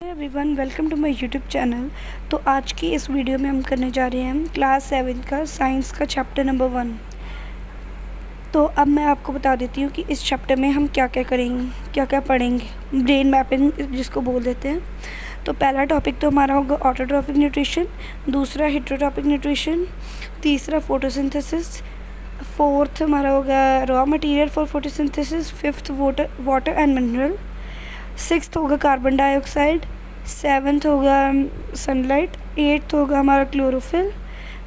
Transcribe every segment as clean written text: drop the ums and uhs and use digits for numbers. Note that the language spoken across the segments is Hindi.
Everyone, welcome to my YouTube channel. तो आज की इस वीडियो में हम करने जा रहे हैं क्लास 7 का साइंस का चैप्टर नंबर 1। तो अब मैं आपको बता देती हूँ कि इस चैप्टर में हम क्या क्या करेंगे, क्या क्या पढ़ेंगे। ब्रेन मैपिंग जिसको बोल देते हैं। तो पहला टॉपिक तो हमारा होगा ऑटोट्रॉफिक न्यूट्रिशन, दूसरा हेटेरोट्रॉफिक न्यूट्रिशन, तीसरा फोटोसिंथेसिस, फोर्थ हमारा होगा raw material for photosynthesis, fifth water and mineral, sixth होगा कार्बन डाइऑक्साइड, सेवन्थ होगा सनलाइट, एट्थ होगा हमारा क्लोरोफिल,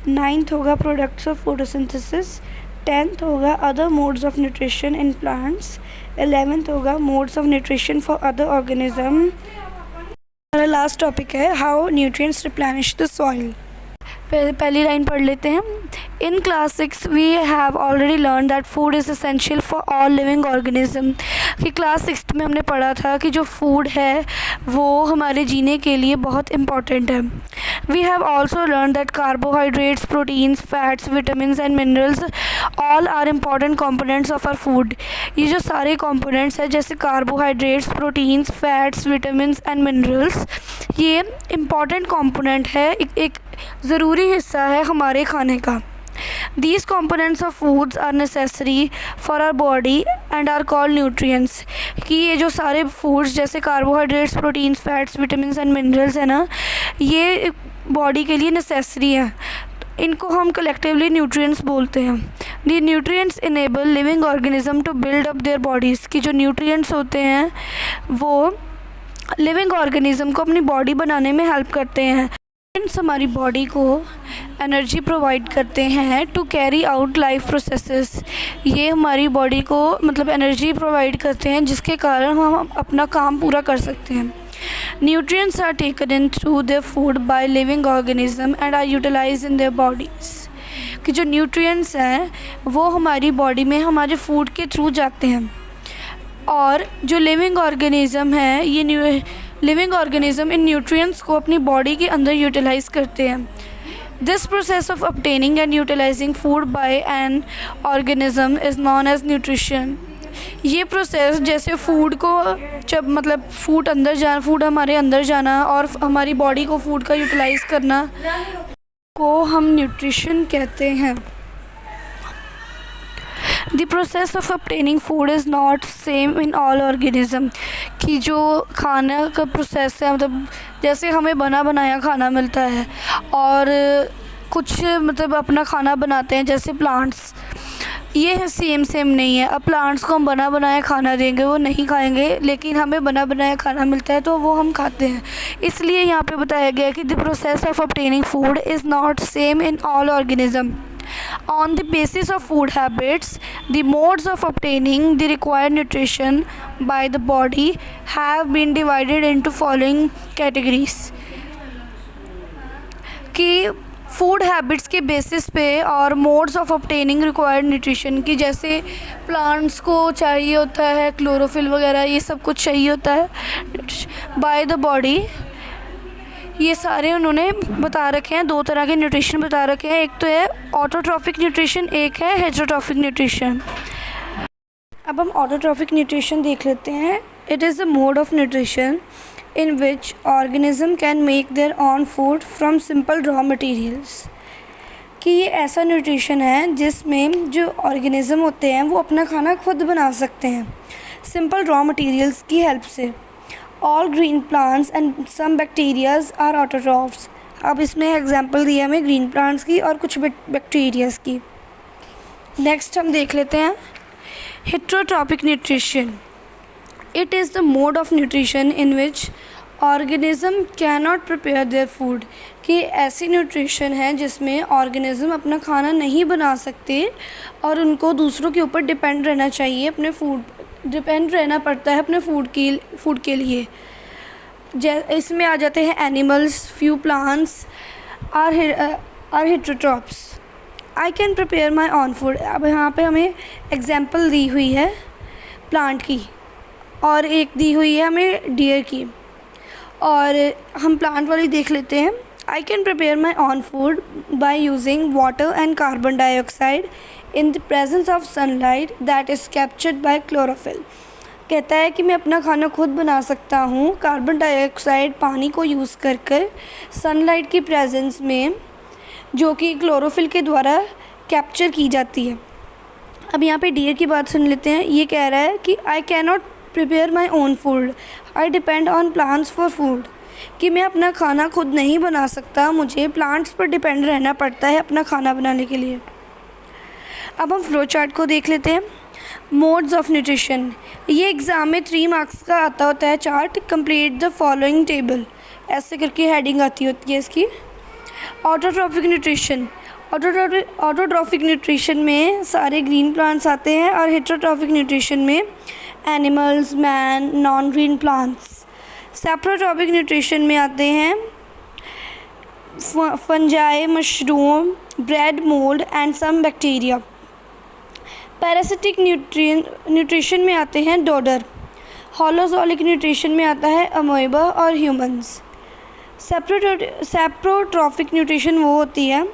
नाइन्थ होगा प्रोडक्ट्स ऑफ फोटोसिंथेसिस, टेंथ होगा other modes of nutrition in plants, 11th होगा modes of nutrition for other organism. हमारा लास्ट टॉपिक है how nutrients replenish the soil. पहली लाइन पढ़ लेते हैं। In class 6 we have already learn that food is essential for all living organism. कि क्लास 6 में हमने पढ़ा था कि जो फूड है वो हमारे जीने के लिए बहुत इम्पॉर्टेंट है। We have also learn that carbohydrates, proteins, fats, vitamins and minerals all are important components of our food. ये जो सारे कॉम्पोनेंट्स हैं जैसे carbohydrates, proteins, fats, vitamins and minerals, ये इम्पॉर्टेंट कॉम्पोनेंट है, एक ज़रूरी हिस्सा है हमारे खाने का। These components of foods are necessary for our body and are called nutrients। कि ये जो सारे फूड्स जैसे carbohydrates, proteins, fats, vitamins and minerals है ना, ये बॉडी के लिए नेसेसरी है। इनको हम कलेक्टिवली न्यूट्रिएंट्स बोलते हैं। The nutrients enable living organism to build up their bodies. की जो न्यूट्रिएंट्स होते हैं वो लिविंग ऑर्गेनिज्म को अपनी बॉडी बनाने में हेल्प करते हैं। हमारी बॉडी को एनर्जी प्रोवाइड करते हैं to carry out life processes. ये हमारी बॉडी को मतलब एनर्जी प्रोवाइड करते हैं जिसके कारण हम अपना काम पूरा कर सकते हैं। Nutrients are taken in through their food by living organism and are utilised in their bodies. कि जो न्यूट्रिएंट्स हैं वो हमारी बॉडी में हमारे फूड के थ्रू जाते हैं और जो लिविंग ऑर्गेनिज्म है ये लिविंग ऑर्गेनिज्म इन न्यूट्रिएंट्स को अपनी बॉडी के अंदर यूटिलाइज़ करते हैं। This process of obtaining and utilising food by an organism is known as nutrition. ये प्रोसेस जैसे फूड को जब मतलब फूड हमारे अंदर जाना और हमारी बॉडी को फूड का यूटिलाइज़ करना को हम न्यूट्रिशन कहते हैं। The process of obtaining food is not same in all organism. कि जो खाना का प्रोसेस है मतलब जैसे हमें बना बनाया खाना मिलता है और कुछ मतलब अपना खाना बनाते हैं जैसे प्लांट्स, ये सेम नहीं है। अब प्लांट्स को हम बना बनाया खाना देंगे वो नहीं खाएंगे, लेकिन हमें बना बनाया खाना मिलता है तो वो हम खाते हैं। इसलिए यहाँ पे बताया गया कि the process of obtaining food is not same in all organism. On the basis of food habits, the modes of obtaining the required nutrition by the body have been divided into following categories। कि फूड हैबिट्स के बेसिस पे और modes of obtaining required nutrition की जैसे प्लांट्स को चाहिए होता है क्लोरोफिल वगैरह, ये सब कुछ चाहिए होता है बाय द बॉडी। ये सारे उन्होंने बता रखे हैं, दो तरह के न्यूट्रिशन बता रखे हैं। एक तो है ऑटोट्रॉफिक न्यूट्रिशन, एक है हेटेरोट्रॉफिक न्यूट्रिशन। अब हम ऑटोट्रॉफिक न्यूट्रिशन देख लेते हैं। It is a mode of nutrition in which organism can make their on food from simple raw materials. कि ये ऐसा न्यूट्रिशन है जिसमें जो ऑर्गेनिज्म होते हैं वो अपना खाना खुद बना सकते हैं सिंपल रॉ मटेरियल्स की हेल्प से। All green plants and some bacterias are autotrophs. अब इसमें एग्जांपल दिया हमें ग्रीन प्लांट्स की और कुछ बैक्टीरियाज की। नेक्स्ट हम देख लेते हैं heterotrophic nutrition. It is the mode of nutrition in which organism can not prepare their food. कि ऐसी न्यूट्रिशन है जिसमें ऑर्गेनिज्म अपना खाना नहीं बना सकते और उनको दूसरों के ऊपर डिपेंड रहना चाहिए, डिपेंड रहना पड़ता है अपने फूड के लिए। इसमें आ जाते हैं animals, few plants are heterotrophs. I can prepare my own food. अब यहाँ पे हमें एग्जांपल दी हुई है प्लांट की और एक दी हुई है हमें डियर की, और हम प्लांट वाली देख लेते हैं। आई can prepare my own food by using water and carbon dioxide in the presence of sunlight that is captured by chlorophyll। कहता है कि मैं अपना खाना खुद बना सकता हूँ कार्बन डाइऑक्साइड पानी को यूज़ कर कर सनलाइट की प्रेजेंस में, जो कि क्लोरोफिल के द्वारा कैप्चर की जाती है। अब यहाँ पे डियर की बात सुन लेते हैं। ये कह रहा है कि I can not prepare my own food, I depend on plants for food, कि मैं अपना खाना खुद नहीं बना सकता, मुझे प्लांट्स पर डिपेंड रहना पड़ता है अपना खाना बनाने के लिए। अब हम फ्लो चार्ट को देख लेते हैं। मोड्स ऑफ न्यूट्रिशन, ये एग्ज़ाम में 3 मार्क्स का आता होता है chart. Complete the following table, ऐसे करके हेडिंग आती होती है इसकी। ऑटोट्रॉफिक न्यूट्रिशन, ऑटोट्रॉफिक न्यूट्रिशन में सारे ग्रीन प्लांट्स आते हैं और हेटेरोट्रॉफिक न्यूट्रिशन में animals, man, non green plants. Saprotrophic nutrition में आते हैं fungi, mushroom, bread mould and some bacteria. Parasitic nutrition में आते हैं डोडर। होलोजोलिक न्यूट्रिशन में आता है अमोइबा और ह्यूमंस। सेप्रोट्रॉफिक न्यूट्रिशन वो होती है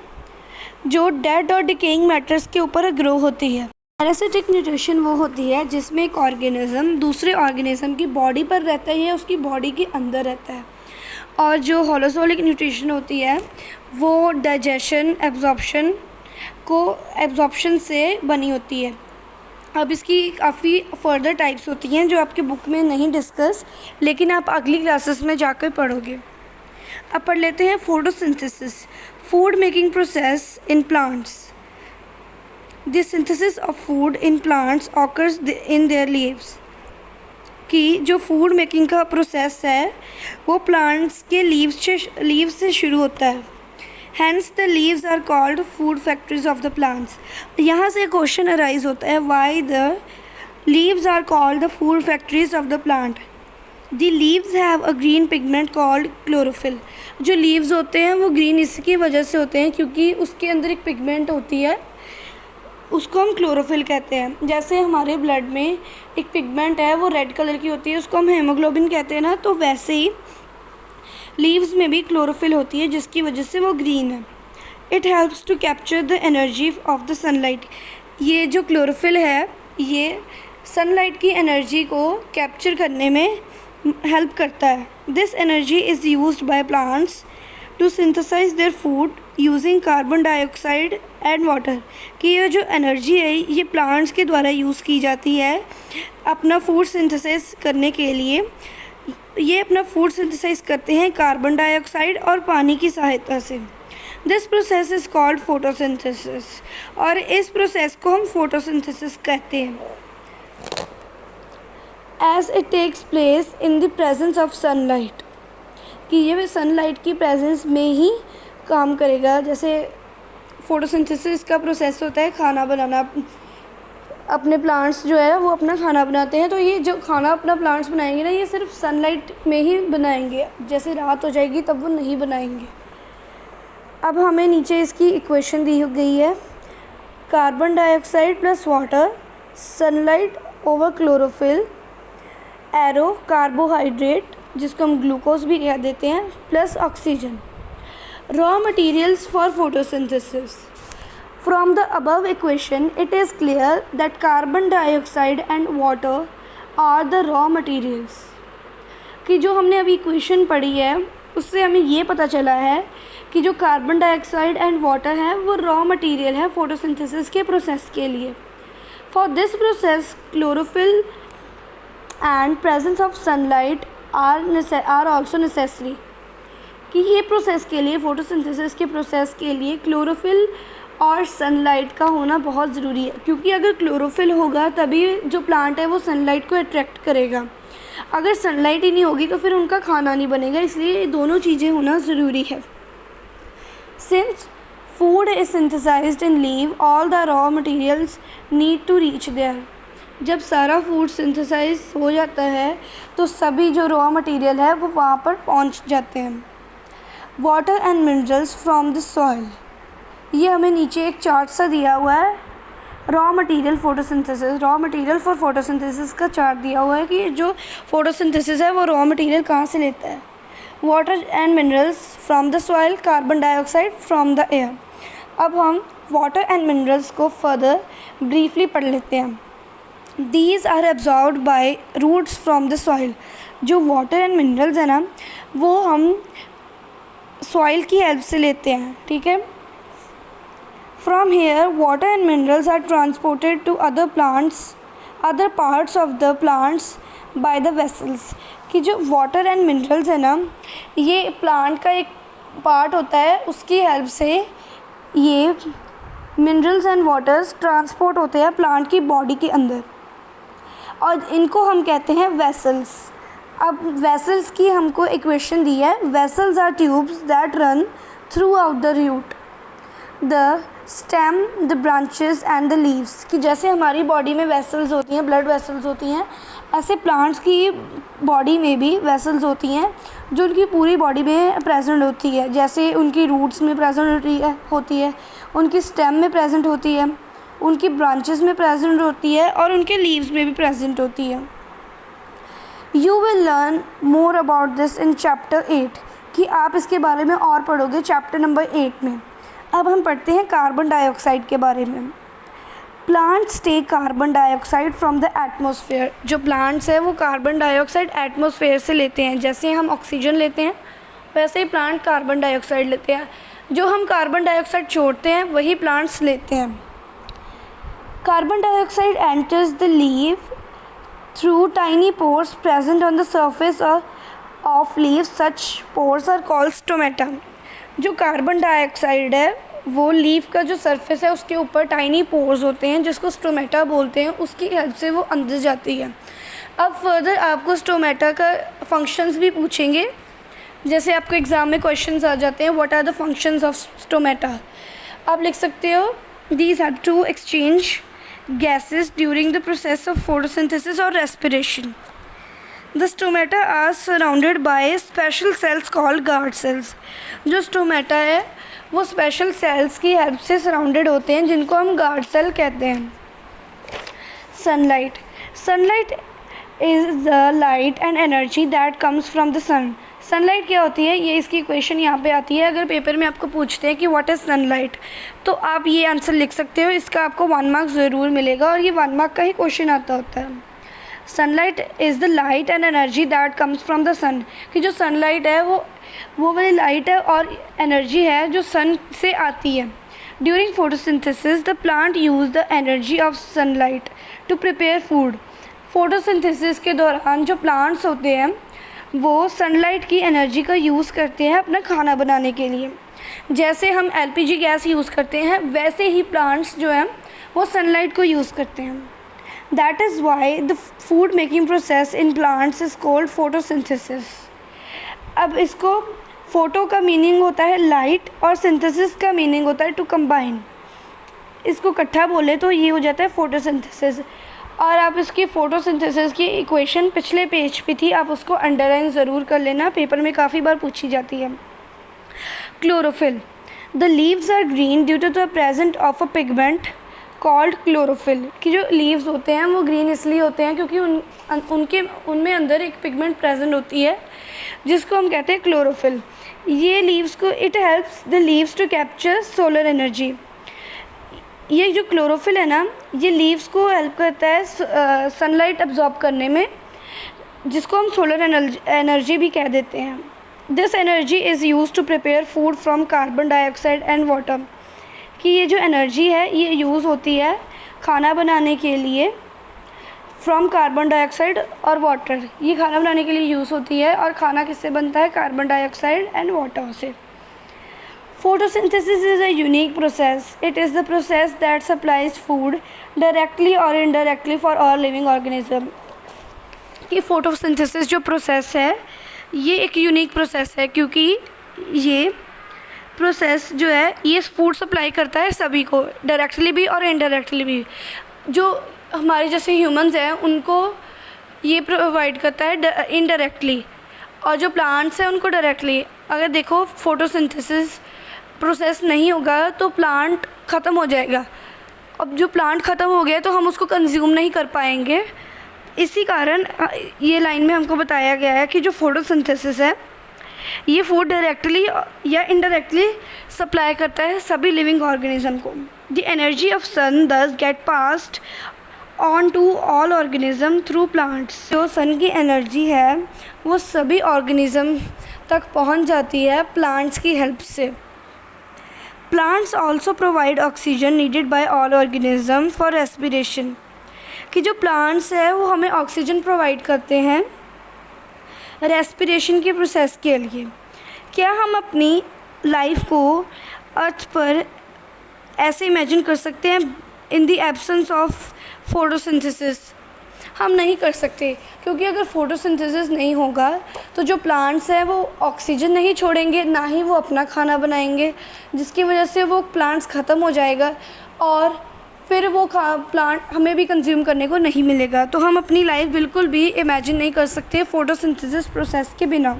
जो डेड और डिकेइंग मैटर्स के ऊपर ग्रो होती है। पैरासिटिक न्यूट्रिशन वो होती है जिसमें एक ऑर्गेनिज्म दूसरे ऑर्गेनिज्म की बॉडी पर रहता है या उसकी बॉडी के अंदर रहता है। और जो होलोजोलिक न्यूट्रिशन होती है वो डाइजेशन, एब्जॉर्प्शन से बनी होती है। अब इसकी काफ़ी फर्दर टाइप्स होती हैं जो आपके बुक में नहीं डिस्कस, लेकिन आप अगली क्लासेस में जाकर पढ़ोगे। अब पढ़ लेते हैं photosynthesis, food making process in plants. The synthesis of food in plants occurs in their leaves, कि जो फूड मेकिंग का प्रोसेस है वो प्लांट्स के लीव्स से शुरू होता है। Hence the leaves are called food factories of the plants. यहाँ से क्वेश्चन अराइज होता है, why the leaves are called the food factories of the plant. The leaves have a green pigment called chlorophyll. जो लीव्स होते हैं वो ग्रीन इसकी वजह से होते हैं क्योंकि उसके अंदर एक पिगमेंट होती है, उसको हम क्लोरोफिल कहते हैं। जैसे हमारे ब्लड में एक पिगमेंट है वो रेड कलर की होती है, उसको हम हेमोग्लोबिन कहते हैं ना, तो वैसे ही लीव्स में भी क्लोरोफिल होती है जिसकी वजह से वो ग्रीन है। It helps to capture the energy of the sunlight. ये जो क्लोरोफिल है ये सनलाइट की एनर्जी को कैप्चर करने में हेल्प करता है। This energy is used by plants to synthesise their food using carbon dioxide and water. कि ये जो एनर्जी है ये प्लांट्स के द्वारा यूज़ की जाती है अपना फूड सिंथेसाइज करने के लिए। ये अपना फूड सिंथेसाइज करते हैं कार्बन डाइऑक्साइड और पानी की सहायता से। This process is called photosynthesis, और इस प्रोसेस को हम फोटोसिंथेसिस कहते हैं। As it takes place in the presence of sunlight, कि ये सनलाइट की प्रेजेंस में ही काम करेगा। जैसे फोटोसिंथेसिस का प्रोसेस होता है खाना बनाना, अपने प्लांट्स जो है वो अपना खाना बनाते हैं, तो ये जो खाना अपना प्लांट्स बनाएंगे ना ये सिर्फ सनलाइट में ही बनाएंगे, जैसे रात हो जाएगी तब वो नहीं बनाएंगे। अब हमें नीचे इसकी इक्वेशन दी गई है, carbon dioxide plus water, sunlight over chlorophyll, arrow carbohydrate जिसको हम ग्लूकोज भी कह देते हैं, plus oxygen. Raw materials for photosynthesis. From the above equation, it is clear that carbon dioxide and water are the raw materials। कि जो हमने अभी इक्वेशन पढ़ी है उससे हमें ये पता चला है कि जो कार्बन डाइऑक्साइड एंड वाटर है वो रॉ मटेरियल है फोटोसिंथेसिस के प्रोसेस के लिए। For this process chlorophyll and presence of sunlight are also necessary. कि ये प्रोसेस के लिए, फोटोसिंथेसिस के प्रोसेस के लिए क्लोरोफिल और सनलाइट का होना बहुत ज़रूरी है, क्योंकि अगर क्लोरोफिल होगा तभी जो प्लांट है वो सनलाइट को अट्रैक्ट करेगा। अगर सनलाइट ही नहीं होगी तो फिर उनका खाना नहीं बनेगा, इसलिए ये दोनों चीज़ें होना ज़रूरी है। Since food is synthesised in leaf, all the raw materials need to reach there. जब सारा फूड सिंथेसाइज हो जाता है तो सभी जो रॉ मटेरियल है वो वहाँ पर पहुँच जाते हैं। Water and minerals from the soil, ये हमें नीचे एक चार्ट सा दिया हुआ है, raw material photosynthesis, raw material for photosynthesis का चार्ट दिया हुआ है कि जो फोटोसिंथेसिस है वो रॉ मटेरियल कहाँ से लेता है। Water and minerals from the soil, carbon dioxide from the air. अब हम वाटर एंड मिनरल्स को फर्दर ब्रीफली पढ़ लेते हैं। These are absorbed by roots from the soil. जो वाटर एंड मिनरल्स है ना, वो हम सॉइल की हेल्प से लेते हैं, ठीक है। From here water and minerals are transported to other parts of the plants by the vessels. कि जो वाटर एंड मिनरल्स है ना, ये प्लांट का एक पार्ट होता है, उसकी हेल्प से ये मिनरल्स एंड वाटर्स ट्रांसपोर्ट होते हैं प्लांट की बॉडी के अंदर, और इनको हम कहते हैं वेसल्स। अब वेसल्स की हमको इक्वेशन दी है, vessels are tubes that run throughout the root, the stem, the branches and the leaves. कि जैसे हमारी बॉडी में वेसल्स होती हैं, ब्लड वेसल्स होती हैं, ऐसे प्लांट्स की बॉडी में भी वेसल्स होती हैं जो उनकी पूरी बॉडी में प्रेजेंट होती है। जैसे उनकी रूट्स में प्रेजेंट होती है, उनकी स्टेम में प्रेजेंट होती है, उनकी ब्रांचेस में प्रेजेंट होती है, और उनके लीव्स में भी प्रेजेंट होती है। You will learn more about this in chapter 8। कि आप इसके बारे में और पढ़ोगे चैप्टर नंबर 8 में। अब हम पढ़ते हैं कार्बन डाइऑक्साइड के बारे में। Plants take carbon dioxide from the atmosphere. जो प्लांट्स है वो कार्बन डाइऑक्साइड एटमॉस्फेयर से लेते हैं। जैसे हम ऑक्सीजन लेते हैं वैसे ही प्लांट कार्बन डाइऑक्साइड लेते हैं। जो हम कार्बन डाइऑक्साइड छोड़ते हैं वही प्लांट्स लेते हैं। Carbon dioxide enters the leaf through tiny pores present on the surface of leaves. Such pores are called stomata. जो कार्बन डाइऑक्साइड है वो लीफ का जो सरफेस है उसके ऊपर टाइनी पोर्स होते हैं जिसको स्टोमेटा बोलते हैं, उसकी हेल्प से वो अंदर जाती है। अब फर्दर आपको स्टोमेटा का फंक्शंस भी पूछेंगे। जैसे आपको एग्ज़ाम में क्वेश्चंस आ जाते हैं, what are the functions of stomata. आप लिख सकते हो these have to exchange gases during the process of photosynthesis और respiration. The stomata are surrounded by special cells called guard cells. जो स्टोमेटा है वो स्पेशल सेल्स की हेल्प से सराउंडेड होते हैं जिनको हम गार्ड सेल कहते हैं। Sunlight is the light and energy that comes from the sun. Sunlight क्या होती है, ये इसकी इक्वेशन यहाँ पे आती है। अगर पेपर में आपको पूछते हैं कि व्हाट इज़ सनलाइट, तो आप ये आंसर लिख सकते हो। इसका आपको 1 मार्क्स ज़रूर मिलेगा और ये 1 मार्क का ही क्वेश्चन आता होता है। Sunlight is the light and energy that comes from the sun. कि जो सनलाइट है वो वाली लाइट है और एनर्जी है जो सन से आती है। During photosynthesis the plant use the energy of sunlight to prepare food. Photosynthesis के दौरान जो प्लांट्स होते हैं वो सनलाइट की एनर्जी का यूज़ करते हैं अपना खाना बनाने के लिए। जैसे हम LPG गैस यूज़ करते हैं वैसे ही प्लांट्स जो हैं वो सनलाइट को यूज़ करते हैं। That is why the food making process in plants is called photosynthesis. अब इसको फ़ोटो का मीनिंग होता है लाइट और सिंथेसिस का मीनिंग होता है टू कंबाइन। इसको इकट्ठा बोले तो ये हो जाता है फोटोसिंथेसिस। और आप इसकी फ़ोटोसिंथेसिस की इक्वेशन पिछले पेज पे थी, आप उसको अंडरलाइन ज़रूर कर लेना, पेपर में काफ़ी बार पूछी जाती है। Chlorophyll. The leaves are green due to the present of a pigment called chlorophyll. कि जो लीव्स होते हैं वो ग्रीन इसलिए होते हैं क्योंकि उनमें अंदर एक पिगमेंट प्रेजेंट होती है जिसको हम कहते हैं क्लोरोफिल। ये लीव्स को it helps the leaves to capture solar energy. ये जो क्लोरोफिल है ना, ये लीव्स को हेल्प करता है सनलाइट अब्जॉर्ब करने में, जिसको हम सोलर एनर्जी भी कह देते हैं। This energy is use to prepare food from carbon dioxide and water. कि ये जो एनर्जी है ये यूज़ होती है खाना बनाने के लिए फ्रॉम कार्बन डाइऑक्साइड और वाटर। ये खाना बनाने के लिए यूज़ होती है और खाना किससे बनता है, कार्बन डाइऑक्साइड एंड वाटर से। Photosynthesis is a unique process. It is the process that supplies food directly or indirectly for all living organism. कि photosynthesis जो प्रोसेस है ये एक यूनिक प्रोसेस है क्योंकि ये प्रोसेस जो है ये फूड सप्लाई करता है सभी को, डायरेक्टली भी और इनडायरेक्टली भी। जो हमारे जैसे ह्यूमंस हैं उनको ये प्रोवाइड करता है इनडायरेक्टली, और जो प्लांट्स हैं उनको डायरेक्टली। अगर देखो फोटोसिंथेसिस प्रोसेस नहीं होगा तो प्लांट ख़त्म हो जाएगा। अब जो प्लांट ख़त्म हो गया तो हम उसको कंज्यूम नहीं कर पाएंगे। इसी कारण ये लाइन में हमको बताया गया है कि जो फोटोसिंथेसिस है ये फूड डायरेक्टली या इनडायरेक्टली सप्लाई करता है सभी लिविंग ऑर्गेनिज्म को। The energy of sun thus get passed on to all organism through plants. जो सन की एनर्जी है वो सभी ऑर्गेनिज्म तक पहुंच जाती है प्लांट्स की हेल्प से। Plants also provide oxygen needed bye all organism for respiration. कि जो प्लांट्स है वो हमें ऑक्सीजन प्रोवाइड करते हैं रेस्पिरेशन के प्रोसेस के लिए। क्या हम अपनी लाइफ को अर्थ पर ऐसे इमेजिन कर सकते हैं in the absence of photosynthesis? हम नहीं कर सकते, क्योंकि अगर फोटोसिंथेसिस नहीं होगा तो जो प्लांट्स हैं वो ऑक्सीजन नहीं छोड़ेंगे, ना ही वो अपना खाना बनाएंगे, जिसकी वजह से वो प्लांट्स ख़त्म हो जाएगा और फिर वो प्लांट हमें भी कंज्यूम करने को नहीं मिलेगा। तो हम अपनी लाइफ बिल्कुल भी इमेजिन नहीं कर सकते फोटोसिंथेसिस प्रोसेस के बिना।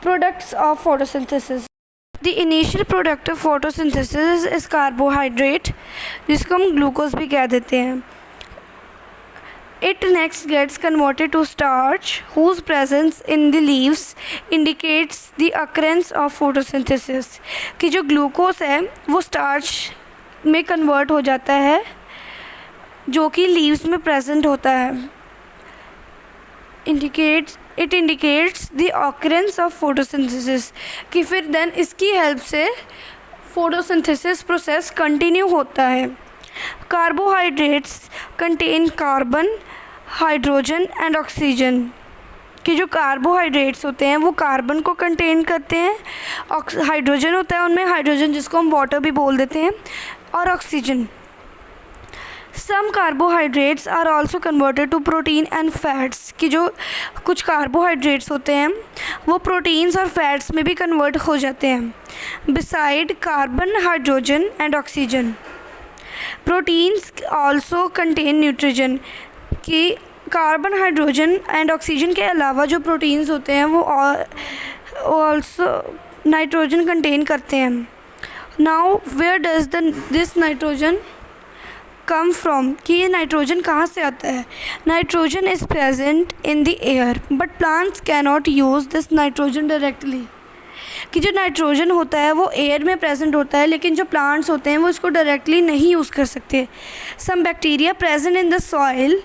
Products of photosynthesis. The initial product of photosynthesis is carbohydrate, जिसको हम ग्लूकोज भी कह देते हैं। It next gets converted to starch, whose presence in the leaves indicates the occurrence of photosynthesis। कि जो ग्लूकोज है वो स्टार्च में कन्वर्ट हो जाता है जो कि लीव्स में प्रेजेंट होता है। It indicates the occurrence of photosynthesis. कि फिर देन इसकी हेल्प से फोटोसिंथेसिस प्रोसेस कंटिन्यू होता है। Carbohydrates contain carbon, hydrogen and oxygen. कि जो कार्बोहाइड्रेट्स होते हैं वो कार्बन को कंटेन करते हैं, हाइड्रोजन होता है उनमें, हाइड्रोजन जिसको हम वाटर भी बोल देते हैं, और oxygen. Some carbohydrates are also converted to protein and fats. कि जो कुछ कार्बोहाइड्रेट्स होते हैं वो प्रोटीन्स और फैट्स में भी कन्वर्ट हो जाते हैं। Beside carbon, hydrogen and oxygen, proteins also contain nitrogen. कि कार्बन, हाइड्रोजन एंड ऑक्सीजन के अलावा जो प्रोटीन्स होते हैं वो ऑल्सो नाइट्रोजन कंटेन करते हैं। Now where does this nitrogen come from? कि ये नाइट्रोजन कहाँ से आता है? Nitrogen is present in the air but plants cannot use this nitrogen directly. कि जो नाइट्रोजन होता है वो एयर में प्रेजेंट होता है, लेकिन जो प्लांट्स होते हैं वो इसको डायरेक्टली नहीं यूज़ कर सकते। Some bacteria present in the soil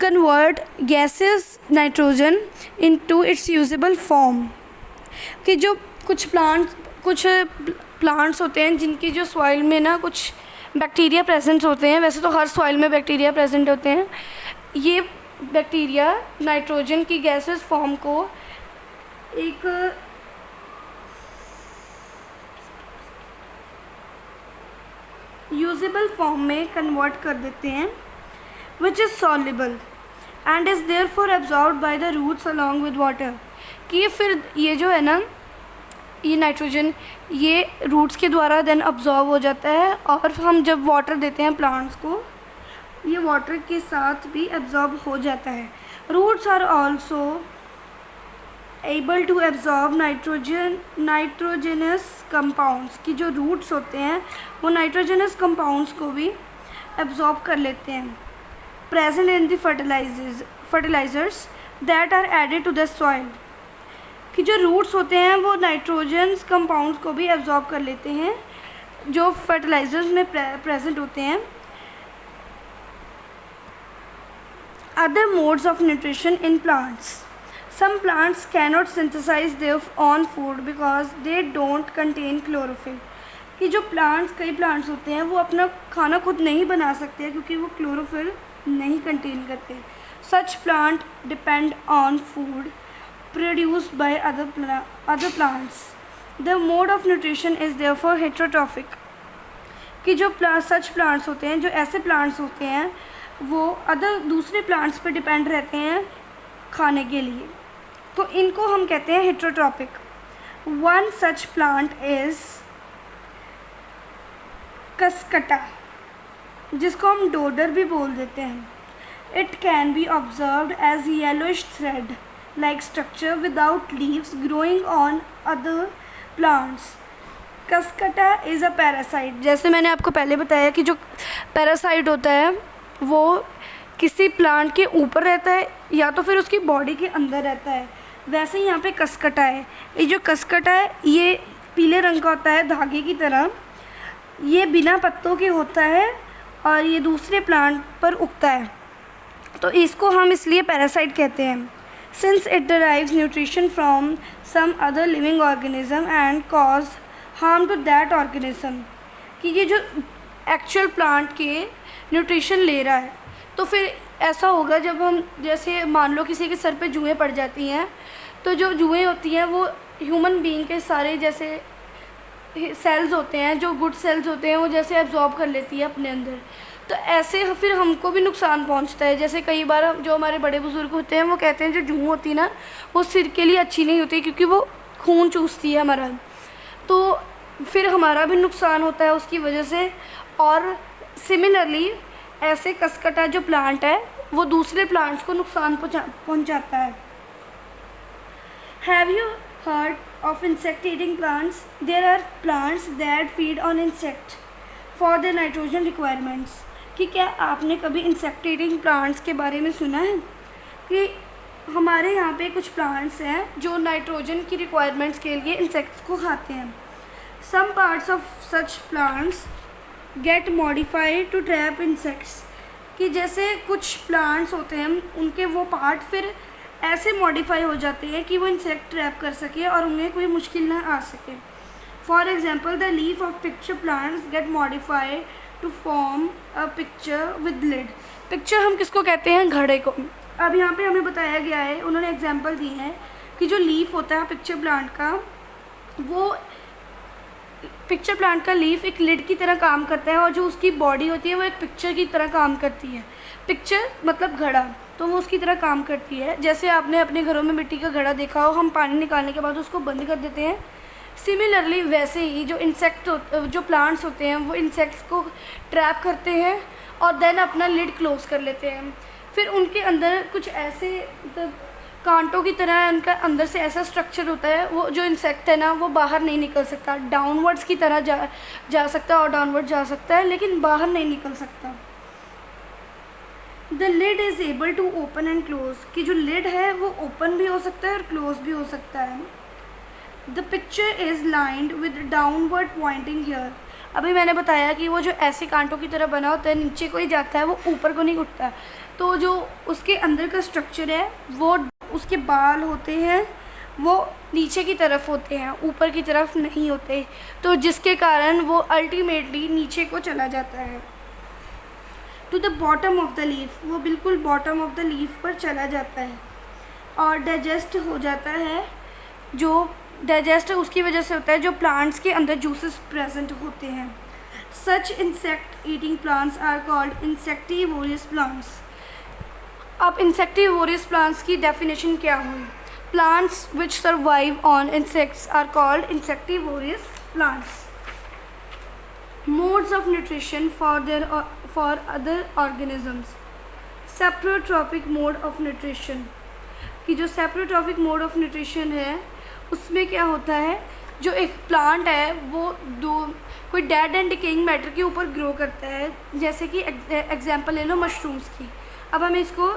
convert gases nitrogen into its usable form. कि जो कुछ प्लांट्स होते हैं जिनकी जो सॉइल में ना कुछ बैक्टीरिया प्रेजेंट होते हैं, वैसे तो हर सॉइल में बैक्टीरिया प्रेजेंट होते हैं, ये बैक्टीरिया नाइट्रोजन की गैसेस फॉर्म को एक यूजेबल फॉर्म में कन्वर्ट कर देते हैं, which is soluble and is therefore absorbed by the roots along with water. कि फिर ये जो है ना, ये नाइट्रोजन ये रूट्स के द्वारा देन अब्जॉर्ब हो जाता है, और हम जब वाटर देते हैं प्लांट्स को ये वाटर के साथ भी एब्जॉर्ब हो जाता है। Roots are also able to absorb nitrogenous compounds. की जो रूट्स होते हैं वो नाइट्रोजनस कंपाउंड्स को भी एब्जॉर्ब कर लेते हैं। Present in the fertilisers that are added to the soil. कि जो रूट्स होते हैं वो नाइट्रोजनस कंपाउंड्स को भी एब्जॉर्ब कर लेते हैं जो फर्टिलाइजर्स में प्रेजेंट होते हैं। Other modes of nutrition in plants. Some plants cannot synthesize their own food because they don't contain chlorophyll। कि जो कई प्लांट्स होते हैं वो अपना खाना खुद नहीं बना सकते क्योंकि वो क्लोरोफिल नहीं कंटेन करते। Such plant depend on food produced by other plants। The mode of nutrition is therefore heterotrophic। कि जो सच प्लांट्स होते हैं, जो ऐसे प्लांट्स होते हैं वो दूसरे प्लांट्स पर डिपेंड रहते हैं खाने के लिए, तो इनको हम कहते हैं heterotrophic. One such plant is cuscuta, जिसको हम डोडर भी बोल देते हैं। It can be observed as yellowish thread like structure without leaves growing on other plants. Cuscuta is a parasite. जैसे मैंने आपको पहले बताया कि जो पैरासाइट होता है वो किसी प्लांट के ऊपर रहता है या तो फिर उसकी बॉडी के अंदर रहता है, वैसे ही यहाँ पे कसकटा है। ये जो कसकटा है ये पीले रंग का होता है धागे की तरह, ये बिना पत्तों के होता है और ये दूसरे प्लांट पर उगता है। तो इसको हम इसलिए पैरासाइट कहते हैं। Since it derives nutrition from some other living organism and cause harm to that organism, कि ये जो एक्चुअल प्लांट के न्यूट्रिशन ले रहा है, तो फिर ऐसा होगा जब हम, जैसे मान लो किसी के सर पे जुएँ पड़ जाती हैं, तो जो जुएँ होती हैं वो ह्यूमन बीइंग के सारे जैसे सेल्स होते हैं, जो गुड सेल्स होते हैं, वो जैसे एब्जॉर्ब कर लेती है अपने अंदर। तो ऐसे फिर हमको भी नुकसान पहुंचता है। जैसे कई बार जो हमारे बड़े बुजुर्ग होते हैं वो कहते हैं जो जूं होती है ना, वो सिर के लिए अच्छी नहीं होती, क्योंकि वो खून चूसती है हमारा, तो फिर हमारा भी नुकसान होता है उसकी वजह से। और सिमिलरली ऐसे कसकटा जो प्लांट है वो दूसरे प्लांट्स को नुकसान पहुंचाता है। Have you heard of insect eating plants? There are plants that feed on insect for their nitrogen requirements. कि क्या आपने कभी इंसेक्ट ईटिंग प्लांट्स के बारे में सुना है? कि हमारे यहाँ पे कुछ प्लांट्स हैं जो नाइट्रोजन की रिक्वायरमेंट्स के लिए इंसेक्ट्स को खाते हैं। Some parts of such plants get modified to trap insects, कि जैसे कुछ प्लांट्स होते हैं उनके वो पार्ट फिर ऐसे मॉडिफाई हो जाते हैं कि वो इंसेक्ट ट्रैप कर सके और उन्हें कोई मुश्किल ना आ सके। For example the leaf of pitcher plants get modified to form a pitcher with lid. Pitcher हम किसको कहते हैं? घड़े को। अब यहाँ पे हमें बताया गया है, उन्होंने एग्जाम्पल दी है कि जो लीफ होता है पिक्चर प्लांट का, वो पिक्चर प्लांट का लीफ एक लिड की तरह काम करता है और जो उसकी बॉडी होती है वो एक पिक्चर की तरह काम करती है। पिक्चर मतलब घड़ा, तो वो उसकी तरह काम करती है। जैसे आपने अपने घरों में मिट्टी का घड़ा देखा हो, हम पानी निकालने के बाद उसको बंद कर देते हैं। सिमिलरली वैसे ही जो प्लांट्स होते हैं वो इंसेक्ट्स को ट्रैप करते हैं और देन अपना लिड क्लोज कर लेते हैं। फिर उनके अंदर कुछ ऐसे कांटों की तरह उनका अंदर से ऐसा स्ट्रक्चर होता है, वो जो इंसेक्ट है ना वो बाहर नहीं निकल सकता। डाउनवर्ड्स की तरह जा सकता है और डाउनवर्ड जा सकता है, लेकिन बाहर नहीं निकल सकता। The lid is able to open and close, कि जो लिड है वो ओपन भी हो सकता है और क्लोज भी हो सकता है। The pitcher is lined with downward pointing hair. अभी मैंने बताया कि वो जो ऐसे कांटों की तरह बना होता है, नीचे को ही जाता है, वो ऊपर को नहीं उठता। तो जो उसके अंदर का स्ट्रक्चर है, वो उसके बाल होते हैं वो नीचे की तरफ होते हैं, ऊपर की तरफ नहीं होते, तो जिसके कारण वो अल्टीमेटली नीचे को चला जाता है। To the bottom of the leaf, वो बिल्कुल बॉटम ऑफ द लीफ पर चला जाता है और डाइजेस्ट हो जाता है। जो डाइजेस्ट उसकी वजह से होता है जो प्लांट्स के अंदर जूसेस प्रेजेंट होते हैं। Such insect eating plants are called insectivorous plants. अब इंसेक्टिवोरस प्लांट्स की डेफिनेशन क्या हुई? Plants which survive on insects are called insectivorous plants. Modes of nutrition for other organisms. Saprotrophic mode of nutrition, कि जो सेप्रोट्रॉपिक मोड ऑफ न्यूट्रिशन है उसमें क्या होता है, जो एक प्लांट है वो कोई डेड एंड डिकेइंग मैटर के ऊपर ग्रो करता है। जैसे कि एग्जांपल ले लो मशरूम्स की। अब हम इसको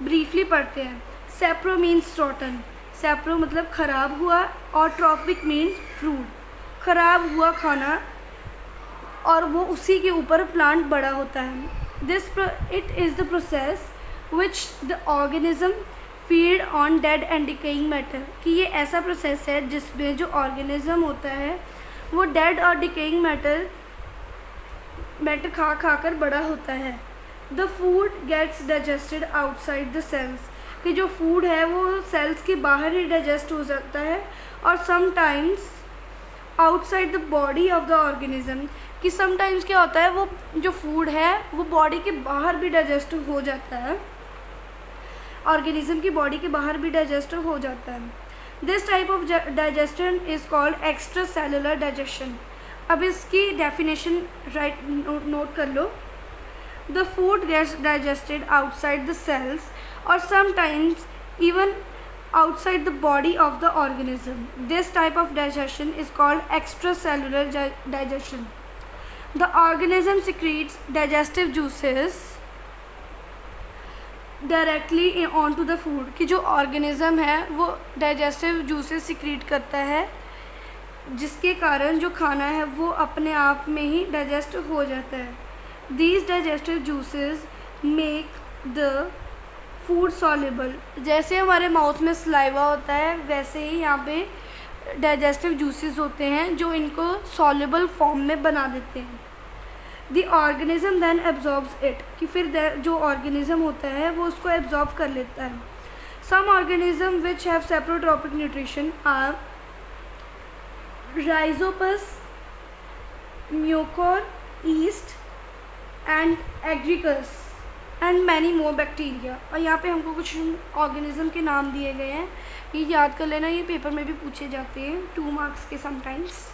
ब्रीफली पढ़ते हैं। सेप्रो मीन्स रॉटन, सेप्रो मतलब ख़राब हुआ, और ट्रॉपिक मीन्स फ्रूट, ख़राब हुआ खाना, और वो उसी के ऊपर प्लांट बड़ा होता है। It is the process which the organism feed on dead and decaying matter, कि ये ऐसा प्रोसेस है जिसमें जो ऑर्गेनिज्म होता है वो डेड और डिकेइंग मैटर खा कर बड़ा होता है। The food gets digested outside the cells, कि जो फूड है वो सेल्स के बाहर ही डाइजेस्ट हो जाता है, और sometimes outside the body of the organism, कि समटाइम्स क्या होता है वो जो फूड है वो बॉडी के बाहर भी डाइजेस्ट हो जाता है, ऑर्गेनिज्म की बॉडी के बाहर भी डाइजेस्ट हो जाता है। This type of digestion is called extra cellular digestion. अब इसकी डेफिनेशन नोट कर लो। The food gets digested outside the cells और sometimes even outside the body of the organism. This type of digestion is called extracellular digestion. The organism secretes digestive juices directly onto the food, कि जो organism है वो digestive juices secrete करता है, जिसके कारण जो खाना है वो अपने आप में ही digest हो जाता है। These digestive juices make the food soluble, जैसे हमारे माउथ में सलाइवा होता है वैसे ही यहाँ पे डाइजेस्टिव जूसेस होते हैं जो इनको सॉल्युबल फॉर्म में बना देते हैं। The organism then absorbs it, कि फिर जो ऑर्गेनिज्म होता है वो उसको एब्जॉर्ब कर लेता है। Some organism which have saprotrophic nutrition are rhizopus, mucor, yeast and agaricus and many more bacteria. और यहाँ पे हमको कुछ ऑर्गेनिज्म के नाम दिए गए हैं, ये याद कर लेना, ये पेपर में भी पूछे जाते हैं 2 मार्क्स के समटाइम्स।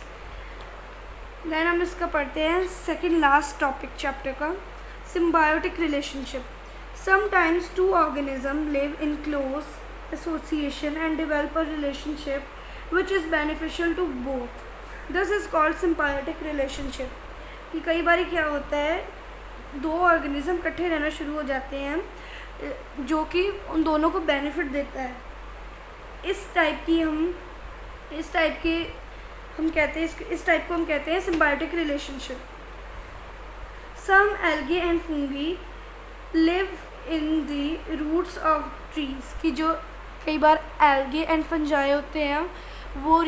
देन हम इसका पढ़ते हैं सेकंड लास्ट टॉपिक चैप्टर का, symbiotic relationship. Sometimes 2 organism live in close association and develop a relationship which is beneficial to both, this is called symbiotic relationship. कि कई बार क्या होता है, 2 ऑर्गेनिज्म इकट्ठे रहना शुरू हो जाते हैं जो कि उन दोनों को बेनिफिट देता है। इस टाइप को हम कहते हैं symbiotic relationship. Some algae and fungi live in the roots of trees, कि जो कई बार एल्गी एंड फंजाई होते हैं वो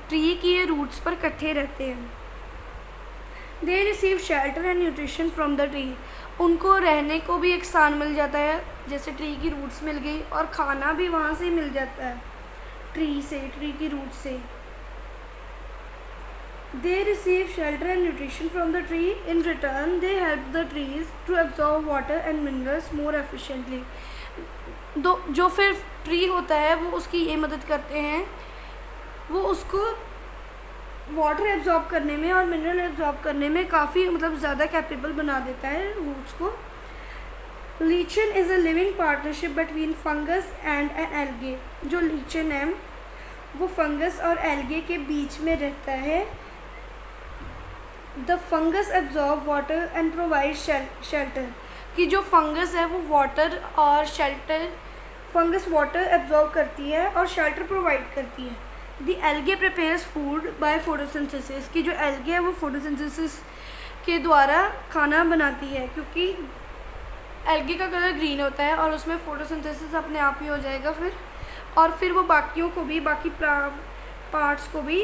ट्री की रूट्स पर इकट्ठे रहते हैं। दे receive shelter and nutrition from the tree, उनको रहने को भी एक स्थान मिल जाता है, जैसे ट्री की रूट्स मिल गई, और खाना भी वहाँ से मिल जाता है ट्री की रूट से। They receive shelter and nutrition from the tree, in return they help the trees to absorb water and minerals more efficiently. जो फिर ट्री होता है वो उसकी ये मदद करते हैं, वो उसको वाटर एब्जॉर्ब करने में और मिनरल एब्जॉर्ब करने में काफ़ी ज़्यादा कैपेबल बना देता है रूट्स को। Lichen is a living partnership between fungus and an algae, जो लीचन है वो फंगस और एल्गे के बीच में रहता है। The fungus absorb water and provide shelter, कि जो फंगस है वो वाटर और शेल्टर, फंगस वाटर एब्जॉर्ब करती है और शेल्टर प्रोवाइड करती है। The algae prepares food by photosynthesis, की जो एल्गे है वो फोटोसिंथेसिस के द्वारा खाना बनाती है, क्योंकि एल्गे का कलर ग्रीन होता है और उसमें फोटोसिंथेसिस अपने आप ही हो जाएगा फिर वो बाकी पार्ट्स को भी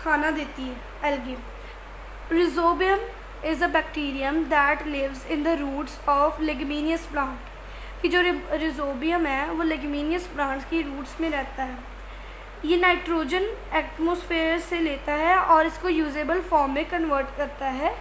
खाना देती है algae. Rhizobium is a bacterium that lives in the roots of leguminous plant, कि जो रिजोबियम है वो लेगुमिनियस प्लांट्स की रूट्स में रहता है। ये नाइट्रोजन एटमॉस्फेयर से लेता है और इसको यूजेबल फॉर्म में कन्वर्ट करता है।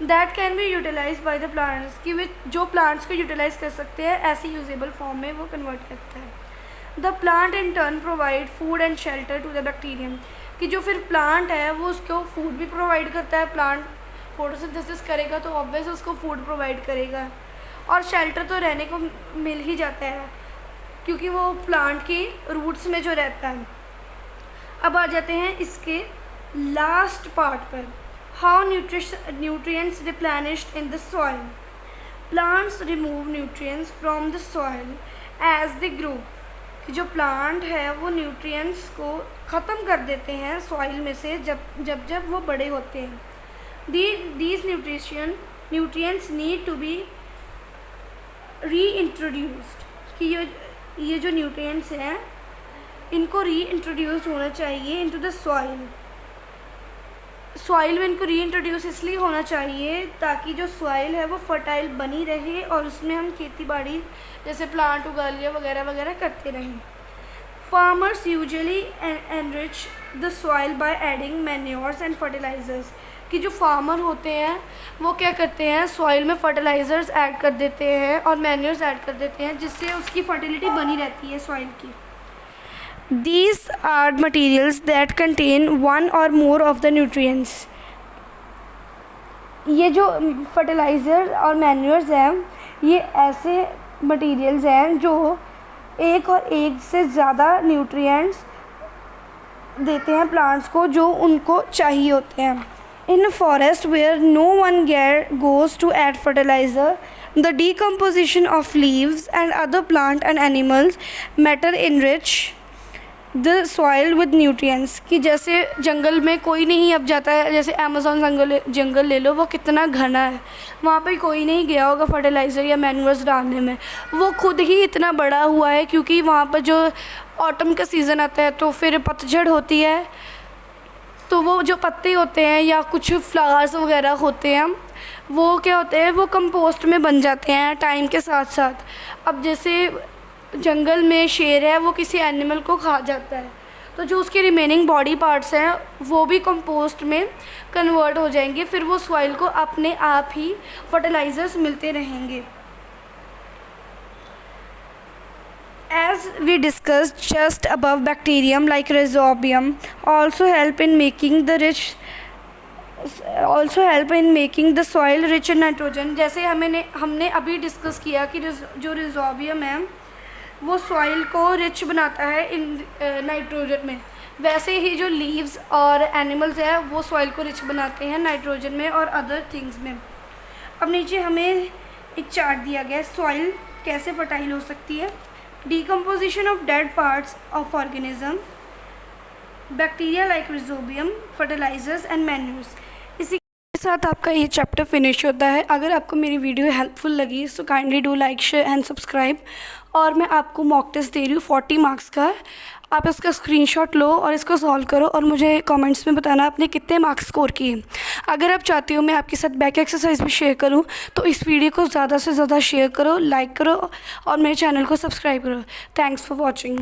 That can be utilise by the plants, कि जो प्लांट्स को यूटिलाइज कर सकते हैं ऐसी यूजेबल फॉर्म में वो कन्वर्ट करता है। The plant in turn provide food and shelter to the bacterium, कि जो फिर प्लांट है वो उसको फूड भी प्रोवाइड करता है। प्लांट फोटोसिंथेसिस करेगा तो ऑब्वियस उसको फूड प्रोवाइड करेगा, और शेल्टर तो रहने को मिल ही जाता है क्योंकि वो प्लांट की रूट्स में जो रहता है। अब आ जाते हैं इसके लास्ट पार्ट पर, how nutrients replenished in the soil. Plants remove nutrients from the soil as they grow, जो प्लांट है वो न्यूट्रिएंट्स को ख़त्म कर देते हैं सॉइल में से जब वो बड़े होते हैं। These nutrients need to be reintroduced, कि ये जो न्यूट्रिएंट्स हैं इनको री इंट्रोड्यूस होना चाहिए इनटू द सॉइल में इनको री इंट्रोड्यूस इसलिए होना चाहिए ताकि जो सॉइल है वो फर्टाइल बनी रहे और उसमें हम खेती बाड़ी जैसे प्लांट उगा लिया वगैरह वगैरह करते रहें। Farmers usually enrich the soil by adding manures and fertilisers, कि जो फार्मर होते हैं वो क्या करते हैं सॉइल में फर्टिलाइजर्स ऐड कर देते हैं और मैन्योर्स ऐड कर देते हैं, जिससे उसकी फर्टिलिटी बनी रहती है सॉइल की। These are materials that contain one or more of the nutrients. ये जो फर्टिलाइज़र और मैन्योर्स हैं ये ऐसे मटेरियल्स हैं जो एक और एक से ज़्यादा न्यूट्रिएंट्स देते हैं प्लांट्स को जो उनको चाहिए होते हैं। In a forest where no one goes to add fertilizer, the decomposition of leaves and other plant and animals matter enrich the soil with nutrients, कि जैसे जंगल में कोई नहीं अब जाता है, जैसे अमेज़ॉन जंगल ले लो, वो कितना घना है, वहाँ पे कोई नहीं गया होगा फर्टिलाइज़र या मैन्यूअर्स डालने में, वो खुद ही इतना बड़ा हुआ है क्योंकि वहाँ पर जो ऑटम का सीज़न आता है तो फिर पतझड़ होती है, तो वो जो पत्ते होते हैं या कुछ फ्लावर्स वगैरह होते हैं वो क्या होते हैं, वो कंपोस्ट में बन जाते हैं टाइम के साथ साथ। अब जैसे जंगल में शेर है, वो किसी एनिमल को खा जाता है, तो जो उसके रिमेनिंग बॉडी पार्ट्स हैं वो भी कंपोस्ट में कन्वर्ट हो जाएंगे, फिर वो सॉइल को अपने आप ही फर्टिलाइज़र्स मिलते रहेंगे। As we discussed just above, bacterium like rhizobium also help in making the soil rich in nitrogen। जैसे हमने अभी डिस्कस किया कि जो रिजोबियम है वो सॉइल को रिच बनाता है इन नाइट्रोजन में, वैसे ही जो लीव्स और एनिमल्स हैं वो सॉइल को रिच बनाते हैं नाइट्रोजन में और अदर थिंग्स में। अब नीचे हमें एक चार्ट दिया गया है, सॉइल कैसे फर्टाइल हो सकती है। Decomposition of dead parts of organism, bacteria like rhizobium, fertilizers and manures। इसी के साथ आपका ये चैप्टर फिनिश होता है। अगर आपको मेरी वीडियो हेल्पफुल लगी so kindly do like, share and subscribe. और मैं आपको मॉक टेस्ट दे रही हूँ 40 मार्क्स का, आप इसका स्क्रीनशॉट लो और इसको सॉल्व करो और मुझे कमेंट्स में बताना आपने कितने मार्क्स स्कोर किए। अगर आप चाहते हो मैं आपके साथ बैक एक्सरसाइज भी शेयर करूं तो इस वीडियो को ज़्यादा से ज़्यादा शेयर करो, लाइक करो और मेरे चैनल को सब्सक्राइब करो। Thanks for watching.